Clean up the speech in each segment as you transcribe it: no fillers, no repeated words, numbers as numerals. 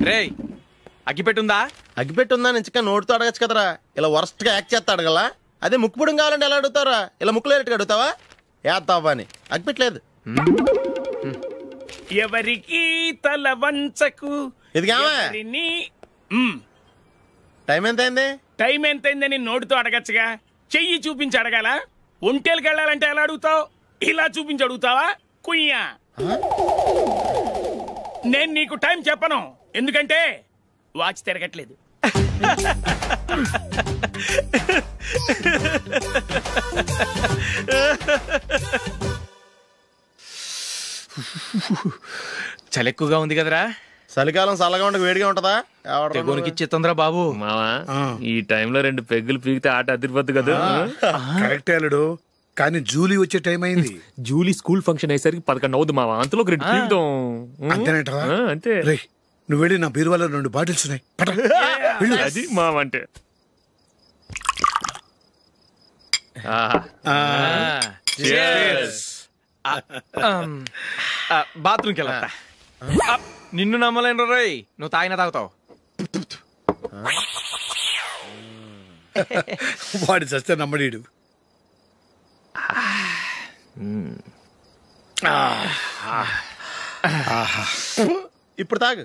రేయ్ అగ్గిపెట్టుందా? అగ్గిపెట్టుందా నుంచి నోటితో అడగచ్చు కదరా, ఇలా వరస్ట్ గా యాక్ట్ చేస్తా అడగలా. అదే ముక్కుపుడు కావాలంటే ఎలా అడుగుతారా? ఇలా ముక్కులేటట్టు అడుగుతావా? ఏత్తావా అని. అగ్గిపెట్టలేదు. ఎవరికి తల వంచకు. ఇది టైం ఎంత అయింది? టైం ఎంతైందని నోటితో అడగచ్చుగా, చెయ్యి చూపించి అడగాల. ఒంటేలకు వెళ్ళాలంటే ఎలా అడుగుతావు? ఇలా చూపించి అడుగుతావా? కుయ్యా, నేను నీకు టైం చెప్పను, ఎందుకంటే వాచ్ తిరగట్లేదు. చలి ఎక్కువగా ఉంది కదరా. చలికాలం చల్లగా ఉండక వేడిగా ఉంటదా? తెగోనికిచ్చేతుందిరా బాబు. మావా ఈ టైంలో 2 పెగ్గులు పీకితే ఆట అదిరిపోద్దు కదా. కరెక్ట్ అల్లుడు, కానీ జూలీ వచ్చే టైం అయింది. జూలీ స్కూల్ ఫంక్షన్ అయ్యేసరికి 11 అవుద్ది మావా, అంతలో 2 పీకుదాం. అంతేనేటవా? అంతే. రే నువ్వు వెళ్ళి నా బీరువాలో 2 బాటిల్స్ ఉన్నాయి. అది మావా అంటే. బాత్రూమ్కి వెళ్ళా. నిన్ను నమ్మలేను రోయ్, నువ్వు తాగినా తాగుతావు. వాడి చస్తే నమ్మడీడు. ఇప్పుడు తాగు.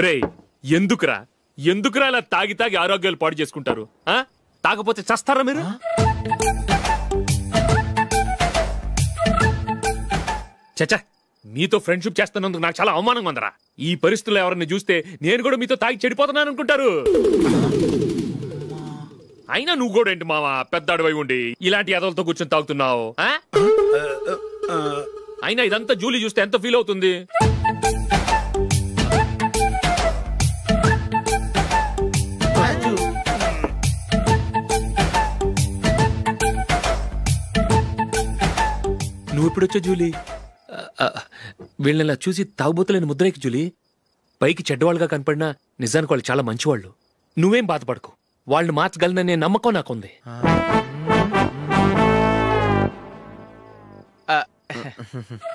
రేయ్ ఎందుకురా ఇలా తాగి తాగి ఆరోగ్యాలు పాడు చేసుకుంటారు? తాగపోతే చస్తారా మీరు? చచ్చా, మీతో ఫ్రెండ్షిప్ చేస్తున్నందుకు నాకు చాలా అవమానంగా ఉందరా. ఈ పరిస్థితుల్లో ఎవరిని చూస్తే నేను కూడా మీతో తాగి చెడిపోతున్నాను అనుకుంటారు. అయినా నువ్వు కూడా ఏంటి మావా, పెద్ద అడవై ఉండి ఇలాంటి ఎదలతో కూర్చొని తాగుతున్నావు? అయినా ఇదంతా జూలీ చూస్తే ఎంత ఫీల్ అవుతుంది? నువ్వు ఎప్పుడొచ్చా జూలీ? వీళ్ళని చూసి తాగుబోతులేని ముద్రేకి జూలీ. పైకి చెడ్డవాళ్ళుగా కనపడినా నిజానికి వాళ్ళు చాలా మంచివాళ్ళు. నువ్వేం బాధపడకు, వాళ్ళని మార్చగలననే నమ్మకం నాకుంది.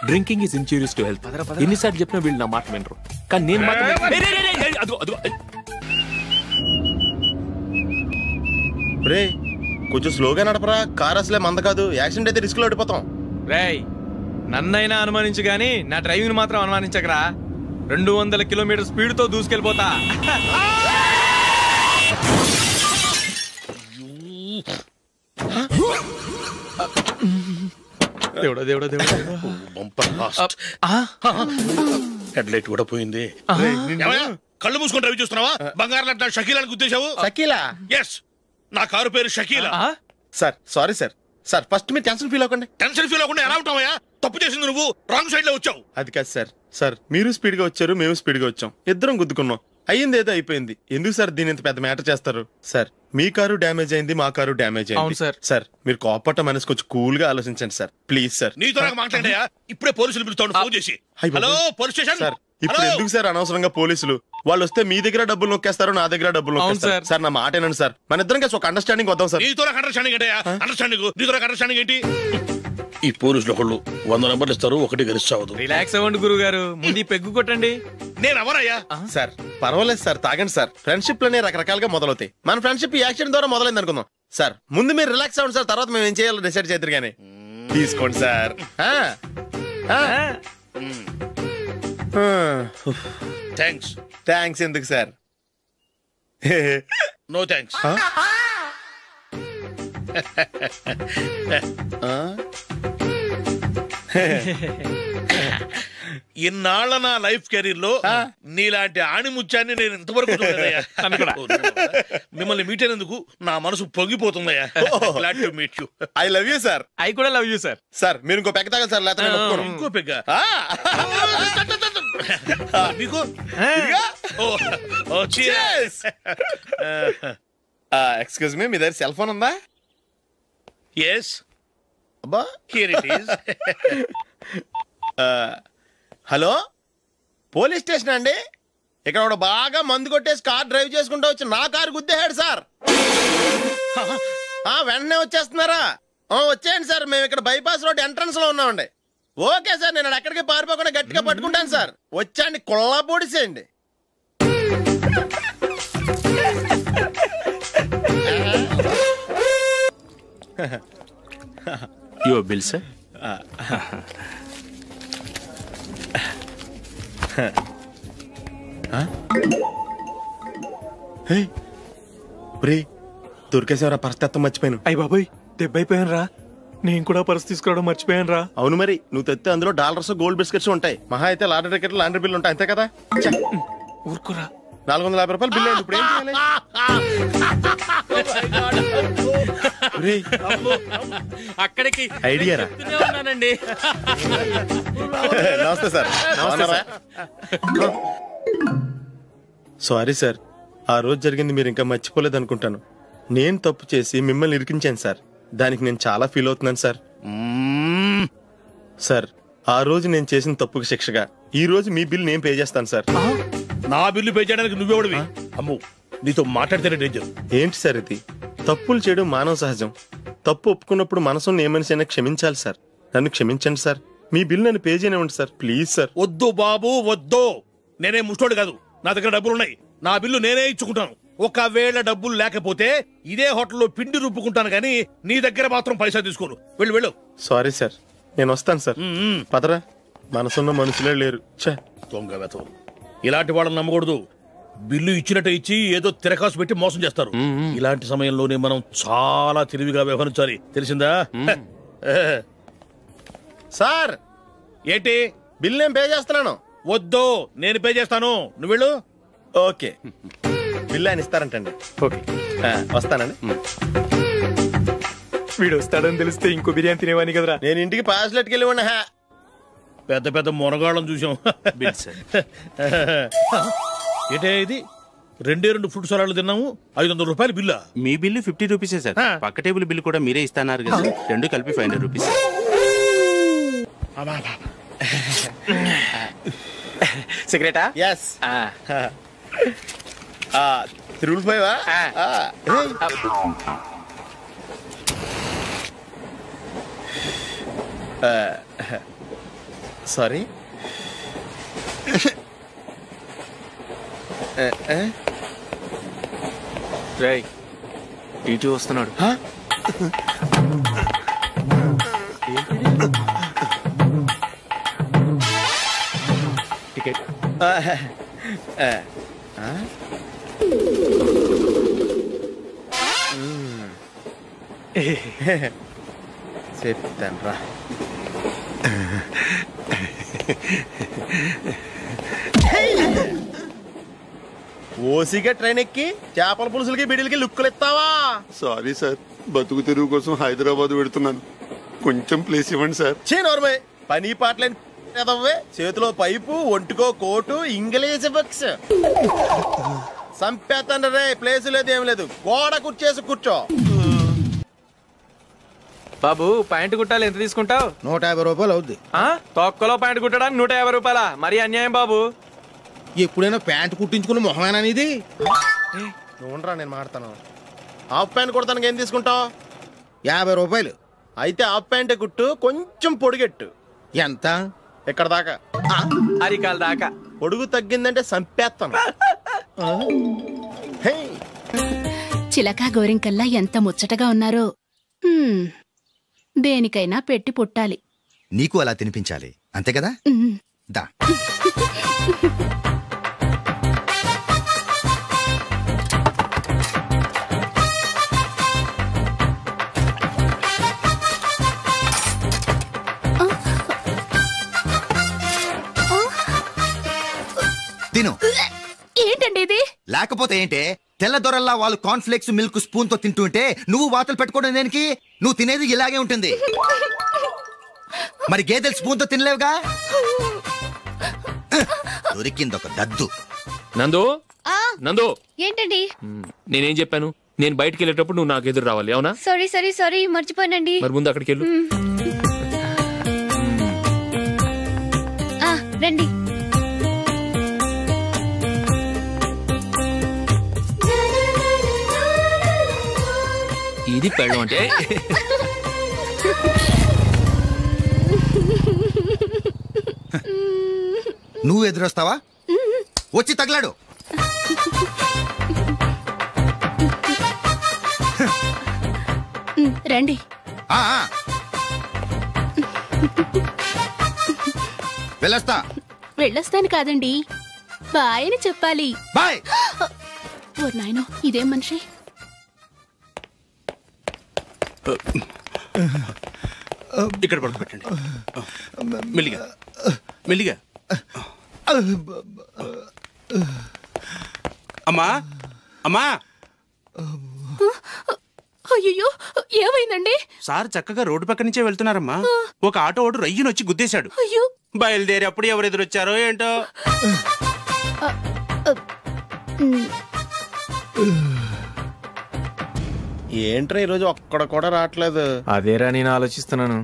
Drinking is injurious to health. ఎన్నిసార్లు చెప్పినా వీళ్ళు నా మాట వినరు, కానీ నేను మాత్రం. రే కొంచెం స్లోగా నడపరా, కార్ అసలే మంద కాదు. యాక్సిడెంట్ అయితే రిస్క్ లో ఓడిపోతాం. రేయ్ నన్నైనా అనుమానించు గాని నా డ్రైవింగ్ మాత్రం అనుమానించకరా. 200 కిలోమీటర్ స్పీడ్ తో దూసుకెళ్ళిపోతా. దేవుడా దేవుడా దేవుడా, హెడ్ లైట్ కూడా పోయింది. కళ్ళు మూసుకొని రవి చూస్తున్నావా? బంగారం లాంటి షకీలాని గుద్దేశావు. షకీలా? ఎస్, నా కారు పేరు Shakeela. Sir sorry sir. Sir first మీరు టెన్షన్ ఫీల్ అవ్వకండి. టెన్షన్ ఫీల్ అవ్వకుండా ఎలా ఉంటావా? తప్పు చేసింది నువ్వు, రాంగ్ సైడ్ లో వచ్చావు. అది కాదు సార్. సార్ మీరు స్పీడ్ గా వచ్చారు, మేము స్పీడ్ గా వచ్చాం, ఇద్దరం గుద్దుకున్నాం. అయ్యింది ఏదో అయిపోయింది. ఎందుకు సార్ దీని ఇంత పెద్ద మ్యాటర్ చేస్తారు? సార్ మీ కారు డ్యామేజ్ అయింది, మా కారు డ్యామేజ్ అయింది. సార్ సార్ మీరు కోపట్ట మనసు కొంచెం కూల్ గా ఆలోచించండి సార్, ప్లీజ్ సార్. నీతో నాకు మాట్లాడాయా? ఇప్పుడే పోలీసులు పిలుస్తాను, ఫోన్ చేసి. Hello police station. సార్ ఇప్పుడు ఎందుకు సార్ అనవసరంగా పోలీసులు? వాళ్ళు వస్తే మీ దగ్గర డబ్బులు నొక్కేస్తారు, నా దగ్గర డబ్బులు నొక్కేస్తారు. సార్ నా మాట ఏనండి సార్, మన ఇద్దరం కలిసి ఒక అండర్స్టాండింగ్ వద్దాం సార్. నీతో నాకు అండర్స్టాండింగ్ ఏంటయ్యా? అండర్స్టాండింగ్ నీతో నాకు అండర్స్టాండింగ్ ఏంటి? ఈ పోలీసులు ఒకళ్ళు 100 నెంబర్లు ఇస్తారు, ఒకటి గెలుస్తావు. రిలాక్స్ అవ్వండి గురువు గారు, ముందు పెగ్గు కొట్టండి. నేను ఎవరయ్యా? సార్ పర్వాలేదు సార్, తాగండి సార్. ఫ్రెండ్షిప్ లోనే రకరకాలుగా మొదలవుతాయి. మన ఫ్రెండ్షిప్ ఈ యాక్సిడెంట్ ద్వారా మొదలైంది అనుకుందాం. సార్ ముందు మీరు రిలాక్స్ అవ్వండి సార్, తర్వాత మేము ఏం చేయాలో డిసైడ్ చేద్దరు గానీ. తీసుకోండి సార్. థ్యాంక్స్. థ్యాంక్స్ ఎందుకు సార్? No thanks. ఇన్నాళ్ళ నా లైఫ్ కెరీర్ లో నీలాంటి ఆణిముత్యాన్ని నేను ఇంతవరకు చూడలేదయ్యా. మిమ్మల్ని మీట్ అయినందుకు నా మనసు పొంగిపోతుందయ్యా. Glad to meet you. I love you sir. I కూడా లవ్ యూ సార్. సార్ మీరు ఇంకో పెగ్గ తాగాలి సార్, లేకపోతే నేను ఒప్పుకోను. ఇంకో పెగ్గ? మీకు ఎక్స్క్యూజ్ మీ, మీ దగ్గర సెల్ ఫోన్ ఉందా? ఎస్. అబ్బా here it is. Hello police station అండి. ఇక్కడ ఒక బాగా మందు కొట్టేసి కార్ డ్రైవ్ చేసుకుంటూ వచ్చి నా కారు గుద్దేశాడు సార్. వెంటనే వచ్చేస్తున్నారా? వచ్చేయండి సార్, మేము ఇక్కడ బైపాస్ రోడ్ ఎంట్రన్స్ లో ఉన్నామండి. ఓకే సార్, నేను ఎక్కడికి పారిపోకుండా గట్టిగా పట్టుకుంటాను సార్. వచ్చాండి, కుళ్ళా పొడిసేయండి. Your bill sir. దొరికేసేవరా, పరిస్థితి మర్చిపోయాను. అయ్య బాబాయ్, దెబ్బైపోయాను రా. నేను కూడా పర్స్ తీసుకురావడం మర్చిపోయాను రా. అవును మరి, నువ్వు తెస్తే అందులో డాలర్స్ గోల్డ్ బిస్కెట్స్ ఉంటాయి. మహా అయితే లాటరీ టికెట్ లాండ్రీ బిల్ ఉంటాయి, అంతే కదా. ఊరుకురా. 450 రూపాయలు బిల్ అయింది. ఇప్పుడు ఏం చేయాలి? అక్కడికి ఐడియా రా. ఉన్నానండి. నమస్తే సార్. సారీ సార్, ఆ రోజు జరిగింది మీరు ఇంకా మర్చిపోలేదు అనుకుంటాను. నేను తప్పు చేసి మిమ్మల్ని ఇరికించాను సార్. దానికి నేను చాలా ఫీల్ అవుతున్నాను సార్. సార్, ఆ రోజు నేను చేసిన తప్పుకి శిక్షగా ఈ రోజు మీ బిల్ నేను పే చేస్తాను సార్. నా బిల్లు పే చేయడానికి నువ్వెవడివి? అమ్ము, నీతో మాట్లాడితేనే డేంజర్. ఏంటి సార్ ఇది? తప్పులు చేయడం మానవ సహజం. తప్పు ఒప్పుకున్నప్పుడు మనసుని ఏ మనిషి అయినా క్షమించాలి సార్. నన్ను క్షమించండి సార్. మీ బిల్ నన్ను పే చేయనివ్వండి సార్, ప్లీజ్ సార్. వద్దు బాబు, వద్దు. నేనే ముష్టోడు కాదు, నా దగ్గర డబ్బులున్నాయి. నా బిల్లు నేనే ఇచ్చుకుంటాను. ఒకవేళ డబ్బులు లేకపోతే ఇదే హోటల్లో పిండి రుబ్బుకుంటాను, కానీ నీ దగ్గర మాత్రం పైసా తీసుకోను. వెళ్ళు వెళ్ళు. సారీ సార్, నేను వస్తాను సార్. పదరా, మనసున్న మనుషులే లేరు. దొంగ వెతవు. ఇలాంటి వాళ్ళని నమ్మకూడదు. బిల్లు ఇచ్చినట్టు ఇచ్చి ఏదో తిరకాసు పెట్టి మోసం చేస్తారు. ఇలాంటి సమయంలోనే మనం చాలా తెలివిగా వ్యవహరించాలి, తెలిసిందా? సార్, ఏంటి? బిల్ నేను పే చేస్తున్నాను. వద్దు, నేను పే చేస్తాను, నువ్వు వెళ్ళు. ఓకే, బిల్ ఆయన ఇస్తారంటండి. ఓకే, వస్తానండి. వీడు వస్తాడని తెలిస్తే ఇంకో బిర్యానీ తినేవాని కదరా. నేను ఇంటికి పాస్లెట్కి వెళ్ళి ఉన్నా. పెద్ద పెద్ద మునగాళ్ళం చూసాం. Bill sir. ఏంటే ఇది? 2 ఫ్రూట్ సలాడ్లు తిన్నాము, 500 రూపాయలు బిల్లా? మీ బిల్లు 50 రూపీసే సార్. పక్క టేబుల్ బిల్ కూడా మీరే ఇస్తాన్నారు కదా, రెండు కలిపి 500 రూపీస్. సిగరెటా? ఎస్. 355. సారీ. రేయ్, టీటీ వస్తున్నాడు. టికెట్. చెప్తాను రా. ఓసిగా ట్రైన్ ఎక్కి చేపల పులుసులకి బిడిలకి లుక్కులు ఇస్తావా? సారీ సార్, బతుకు తెరువు కోసం హైదరాబాద్ పెడుతున్నాను, కొంచెం ప్లేస్ ఇవ్వండి సార్. నోర్మే, పని పాటలేని చేతిలో పైపు, ఒంటికో కోటు, ఇంగ్లీష్ బుక్స్. సంపేతండ్రి రే, ప్లేస్ లేదు ఏం లేదు, గోడ కుర్చేసి కూర్చో. బాబు, ప్యాంటు కుట్టాలి, ఎంత తీసుకుంటావు? 150 రూపాయలు అవుద్ది. తొక్కలో ప్యాంటు కుట్టడానికి 150 రూపాయల? మరి అన్యాయం బాబు. ఎప్పుడైనా ప్యాంటు కుట్టించుకున్న మొహమేనా ఇది? నువ్వురా, నేను మాడతాను. హాఫ్ ప్యాంట్ కుడతానికి ఏం తీసుకుంటావు? 50 రూపాయలు. అయితే హాఫ్ ప్యాంటే కుట్టు, కొంచెం పొడిగెట్టు. ఎంత? ఎక్కడ దాకా? అరికాల దాకా. పొడుగు తగ్గిందంటే సంపేస్తాను. చిలకా గోరింకల్లా ఎంత ముచ్చటగా ఉన్నారో. దేనికైనా పెట్టి పుట్టాలి. నీకు అలా తినిపించాలి, అంతే కదా? దా. తిను. ఏంటండి ఇది? లేకపోతే ఏంటే, తెల్లదొరల్లా వాళ్ళు కార్న్ఫ్లేక్స్ మిల్క్ స్పూన్ తో తింటుంటే నువ్వు వాతలు పెట్టుకోవడం దేనికి? నువ్వు తినేది ఇలాగే ఉంటుంది. మరి గేదెలు స్పూన్ తో తినలేవుగా. దొరికిందొక దద్దు. నందు, నందు, ఏంటండి? నేనేం చెప్పాను? నేను బయటికి వెళ్ళేటప్పుడు నువ్వు నాకు ఎదురు రావాలి, అవునా? సారీ మర్చిపోయానండి. మరి ముందు అక్కడికి వెళ్ళు. రండి. ఈ ఇది పెళ్ళం అంటే. నువ్వు ఎదురొస్తావా? వచ్చి తగలాడు. రండి. వెళ్ళొస్తా. వెళ్ళొస్తాను కాదండి, బాయ్ అని చెప్పాలి. బాయ్. ఓ నాయనో, ఇదేం మనిషి. ఇక్కడ పడుకోబెట్టండి. మెల్లిగా మెల్లిగా. అమ్మా అమ్మా. అయ్యో, ఏమైందండి? సార్ చక్కగా రోడ్డు పక్క నుంచే వెళ్తున్నారమ్మా. ఒక ఆటో ఓడు రయ్యనొచ్చి గుద్దేశాడు. అయ్యో. బయలుదేరి అప్పుడు ఎవరు ఎదురొచ్చారో ఏంటో. ఏంట్రా ఈరోజు ఒక్కడ కూడా రావట్లేదు? అదేరా నేను ఆలోచిస్తున్నాను.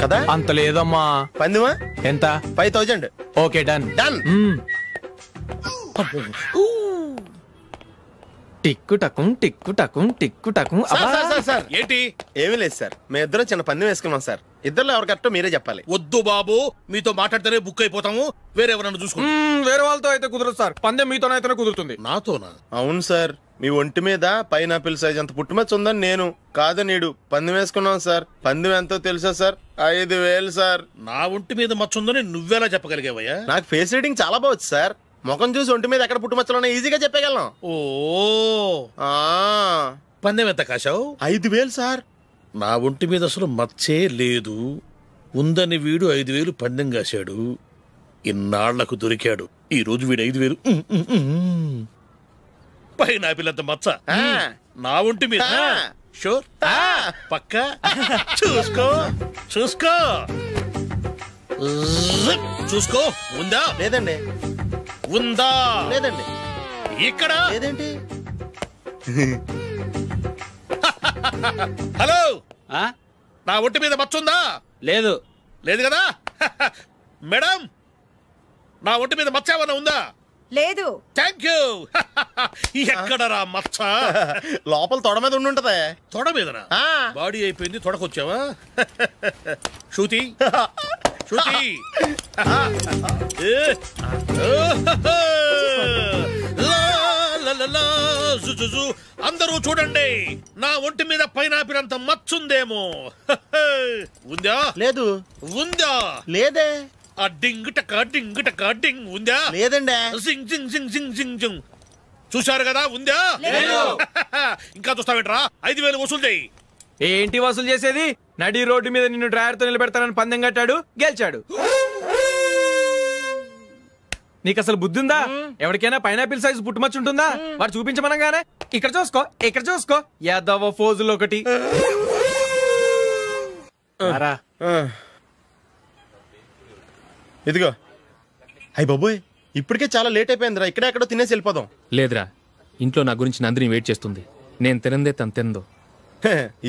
కదా అంత లేదమ్మా. పందిమా ఎంత? 5000. Okay, done done. టిక్కు టకుం టిక్కు టకుం టిక్కు టకుం. సార్ ఏంటి? ఏమీ లేదు సార్, మేము ఇద్దరం చిన్న పందెం వేసుకున్నాం సార్. ఇద్దరు ఎవరు కరెక్టో మీరే చెప్పాలి. వద్దు బాబు, మీతో మాట్లాడితేనే బుక్ అయిపోతాము. వేరే ఎవరన్నా చూసుకుంటాం. వేరే వాళ్ళతో అయితే కుదరదు సార్, పందెం మీతోనైతేనే కుదురుతుంది. నాతోనా? అవును సార్, మీ ఒంటి మీద పైనాపిల్ సైజ్ అంత పుట్టుమచ్చ ఉందని నేను కాదు నీడు పందెం వేసుకున్నాం సార్. పందెం ఎంతో తెలుసా సార్? 5000 సార్. నా ఒంటి మీద మచ్చ ఉందని నువ్వెలా చెప్పగలిగావయ్యా? నాకు ఫేస్ రీడింగ్ చాలా బాగుంది సార్. ముఖం చూసి ఒంటి మీద ఎక్కడ పుట్టుమచ్చలో ఈజీగా చెప్పగలను. ఓ, పందెం ఎంత కాశావు? 5000 సార్. నా ఒంటి మీద అసలు మచ్చే లేదు. ఉందని వీడు 5000 పందెం కాశాడు. ఇన్నాళ్లకు దొరికాడు. ఈ రోజు వీడు 5000. పైన పిల్లంత మచ్చ నా ఒంటి మీద. షూర్? పక్క చూసుకో చూసుకో చూసుకో. ఉందా? లేదండి. ఉందా? లేదండి. ఇక్కడ లేదేంటి? హలో, నా ఒంటి మీద మచ్చుందా? లేదు. లేదు కదా? మేడం, నా ఒంటి మీద మచ్చ ఏమన్నా ఉందా? లేదు. Thank you. ఎక్కడరా మచ్చ? లోపల తొడ మీద ఉండుంటదే. తొడ మీదనా? బాడీ అయిపోయింది, తొడకొచ్చావా? శృతి శృతి, అందరూ చూడండి, నా ఒంటి మీద పైనాపిల్ అంత మచ్చుందేమో. ఉందా? లేదు. ఉందా? లేదే. ఆ డింగ్ టక డింగ్ టక డింగ్ ఉందా? లేదండి. జింగ్ జింగ్ జింగ్ జింగ్ జింగ్ జింగ్. చూశారు కదా? ఉందా? ఇంకా చూస్తావేంట్రా? 5000 వసూలు చేయి. ఏంటి వసూలు చేసేది? నడి రోడ్డు మీద నిన్ను డ్రైవర్ తో నిలబెడతానని పందెం కట్టాడు, గెలిచాడు. నీకు అసలు బుద్ధి ఉందా? ఎవరికైనా పైనాపిల్ సైజ్ పుట్టుమచ్చు ఉంటుందా? వాడు చూపించమనగానే ఇక్కడ చూసుకో ఇక్కడ చూసుకో యాదవ ఫోజులు ఒకటి. ఇదిగో. అయ్య బాబోయ్, ఇప్పటికే చాలా లేట్ అయిపోయిందిరా. ఇక్కడే ఎక్కడో తినేసి వెళ్ళిపోదాం. లేదురా, ఇంట్లో నా గురించి నందిని వెయిట్ చేస్తుంది. నేను తినందే తను తిందో.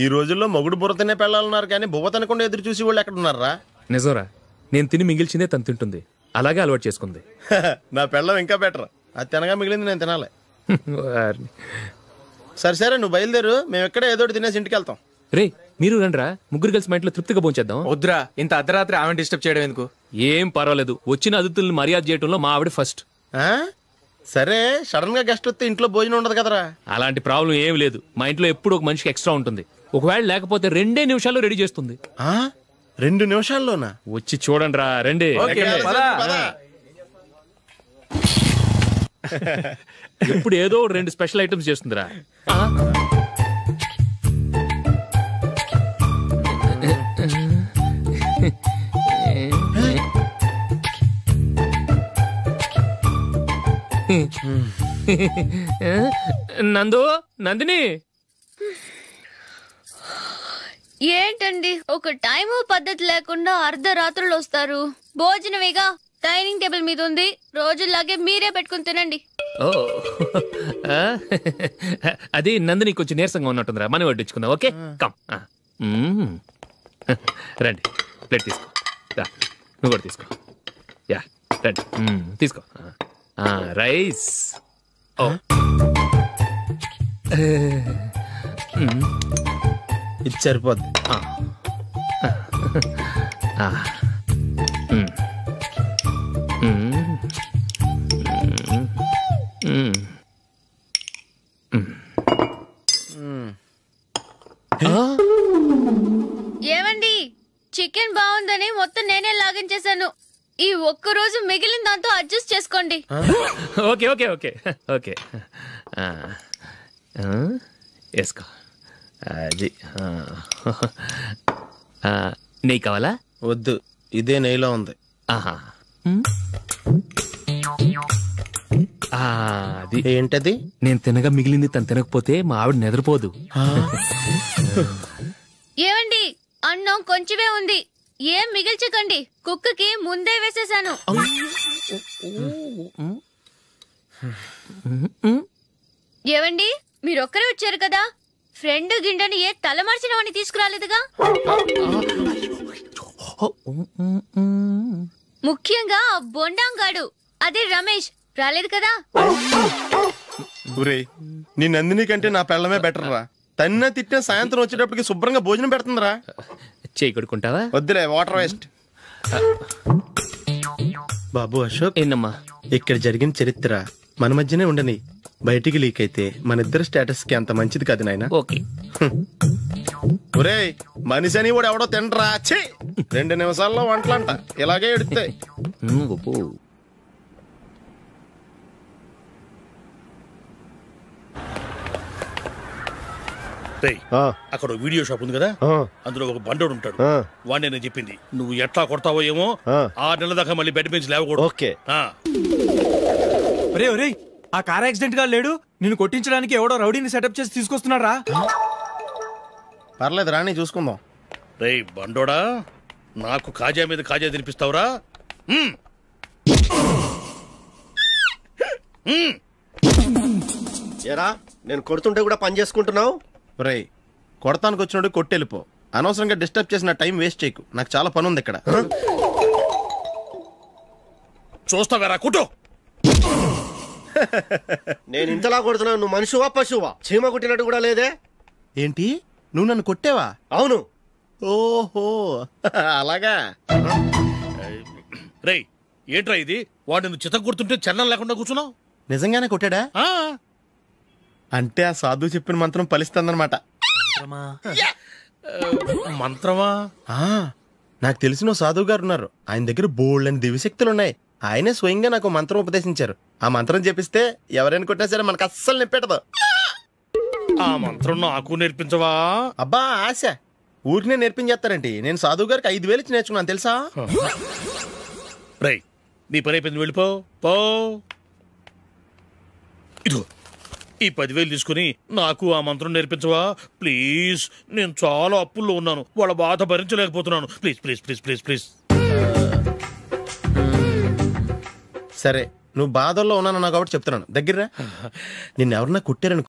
ఈ రోజుల్లో మొగుడు బుర్ర తినే పెళ్ళాలన్నారు కానీ బువ్వ తినకుండా ఎదురు చూసి వాళ్ళు ఎక్కడ ఉన్నారా? నిజంరా, నేను తిని మిగిల్చిందే తను తింటుంది. అలాగే అలవాటు చేసుకుంది. నా పెళ్ళం ఇంకా బెటర్. అది తినగా మిగిలింది నేను తినాలి. సరే సరే, నువ్వు బయలుదేరు. మేము ఎక్కడే ఏదో తినేసి ఇంటికి వెళ్తాం. రే, మీరు రండిరా, ముగ్గురు కలిసి మా ఇంట్లో తృప్తిగా పోంచేద్దాం. వద్దురా, ఇంత అర్ధరాత్రి ఆమె డిస్టర్బ్ చేయడం ఎందుకు? ఏం పర్వాలేదు, వచ్చిన అతిథుల్ని మర్యాద చేయడంలో మా ఆవిడ ఫస్ట్. సరే, సడన్ గా గెస్ట్ వస్తే ఇంట్లో భోజనం ఉండదు కదరా? అలాంటి ప్రాబ్లం ఏం లేదు. మా ఇంట్లో ఎప్పుడు ఒక మనిషికి ఎక్స్ట్రా ఉంటుంది. ఒకవేళ లేకపోతే 2 నిమిషాల్లో రెడీ చేస్తుంది. 2 నిమిషాల్లోనా? వచ్చి చూడండి రా, రండి. ఎప్పుడు ఏదో 2 స్పెషల్ ఐటమ్స్ చేస్తుందిరా. నందు, నందిని, ఏంటండి ఒక టైం పద్ధతి లేకుండా అర్ధరాత్రులు వస్తారు? భోజనమేగా డైనింగ్ టేబుల్ మీద ఉంది, రోజుల్లాగే మీరే పెట్టుకుని తినండి. ఓ, అది నందిని కొంచెం నీరసంగా ఉన్నట్టుందిరా, మనీ వడ్డించుకుందాం. Okay, come. రండి, ప్లేట్ తీసుకో. నువ్వు కూడా తీసుకో. యా, రండి, తీసుకో. రైస్ ఇది సరిపోద్ది. ఏమండి, చికెన్ బాగుందని మొత్తం నేనే లాగించేశాను. ఈ ఒక్క రోజు మిగిలిన దాంతో అడ్జస్ట్ చేసుకోండి. ఓకే ఓకే ఓకే ఓకే వేసుకో. అది నెయ్యి కావాలా? వద్దు, ఇదే నెయ్యిలో ఉంది. ఆహా, అది ఏంటది? నేను తినగా మిగిలింది తను తినకపోతే మా ఆవిడ నిద్రపోదు. ఏమండి, అన్నం కొంచెమే ఉంది, ఏం మిగిల్చకండి. కుక్కకి ముందే వేసేసాను. ఏవండి, మీరొక్కరే వచ్చారు కదా, ఫ్రెండ్ గిండెని ఏ తలమార్చిన వాడిని తీసుకురాలేదుగా? ముఖ్యంగా బొండాంగాడు, అదే రమేష్ రాలేదు కదా? ఊరే, నీ నందిని కంటే నా పెళ్ళమే బెటర్ రా. తన్న తిట్టిన సాయంత్రం వచ్చేటప్పటికి శుభ్రంగా భోజనం పెడుతుందిరా. చేయి కొడుకుంటావా? వద్దులే, వాటర్ వేస్ట్. బాబు అశోక్, ఏంటమ్మా ఇక్కడ జరిగిన చరిత్ర మన మధ్యనే ఉండని, బయటికి లీక్ అయితే మన ఇద్దరు స్టేటస్ కి అంత మంచిది కాదు నాయన. ఓకే. ఒరే, మనిషి అని కూడా ఎవడో తినరా. 2 నిమిషాల్లో వంటలంట, ఇలాగే ఎడుతాయి. అక్కడ వీడియో షాప్ ఉంది కదా, అందులో ఒక బండోడు ఉంటాడు. వాడిని నేను చెప్పింది నువ్వు ఎట్లా కొడతావో ఏమో, 6 నెలల దాకా మళ్ళీ బెడ్ బెంచ్ లేవకూడదు. ఓకే. ఒరే ఒరే, ఆ కార్ యాక్సిడెంట్ గా లేడు, నిన్ను కొట్టించడానికి ఎవడో రౌడీని సెటప్ చేసి తీసుకొస్తున్నాడు రా. పర్లేదు రాని, చూసుకుందాం. రేయ్ బండోడా, నాకు కాజా మీద కాజా తినిపిస్తావురా? ఏరా, నేను కొడుతుంటే కూడా పని చేసుకుంటున్నావు? రేయ్, కొడతానికి వచ్చినోడు కొట్టెళ్ళిపో. అనవసరంగా డిస్టర్బ్ చేసిన టైం వేస్ట్ చేయకు, నాకు చాలా పని ఉంది ఇక్కడ. చూస్తావేరా కుట్టు. నేను ఇంతలా కొడుతున్నావు, నువ్వు మనిషివా పశువా? చీమ కుట్టినట్టు కూడా లేదే. ఏంటి, నువ్వు నన్ను కొట్టేవా? అవును. ఓహో, అలాగా. రేయ్ ఏంట్రా ఇది, వాడు నువ్వు చిత్త కొడుతుంటే చలనం లేకుండా కూర్చున్నావు? నిజంగానే కొట్టాడా? అంటే ఆ సాధువు చెప్పిన మంత్రం ఫలిస్తుందన్నమాట. మంత్రమా? నాకు తెలిసిన సాధువు గారు ఉన్నారు, ఆయన దగ్గర బోల్డని దివ్యశక్తులు ఉన్నాయి. ఆయనే స్వయంగా నాకు మంత్రం ఉపదేశించారు. ఆ మంత్రం చెప్పిస్తే ఎవరైనా కొట్టినా సరే మనకు అస్సలు నిప్పెట్టదు. ఆ మంత్రం నాకు నేర్పించవా? అబ్బా ఆశ, ఊరినే నేర్పించేస్తారండి. నేను సాధువు గారికి 5,000 ఇచ్చి నేర్చుకున్నాను తెలుసా? రేయ్, నీ పని అయిపోయింది, వెళ్ళిపో. పో. ఇదిగో ఈ 10,000 తీసుకుని నాకు ఆ మంత్రం నేర్పించవా ప్లీజ్? నేను చాలా అప్పుల్లో ఉన్నాను, వాళ్ళ బాధ భరించలేకపోతున్నాను. Please please please please please. సరే, నువ్వు బాధల్లో ఉన్నాను నాకు కాబట్టి చెప్తున్నాను. దగ్గర నిన్ను ఎవరన్నా కుట్టారనుకో,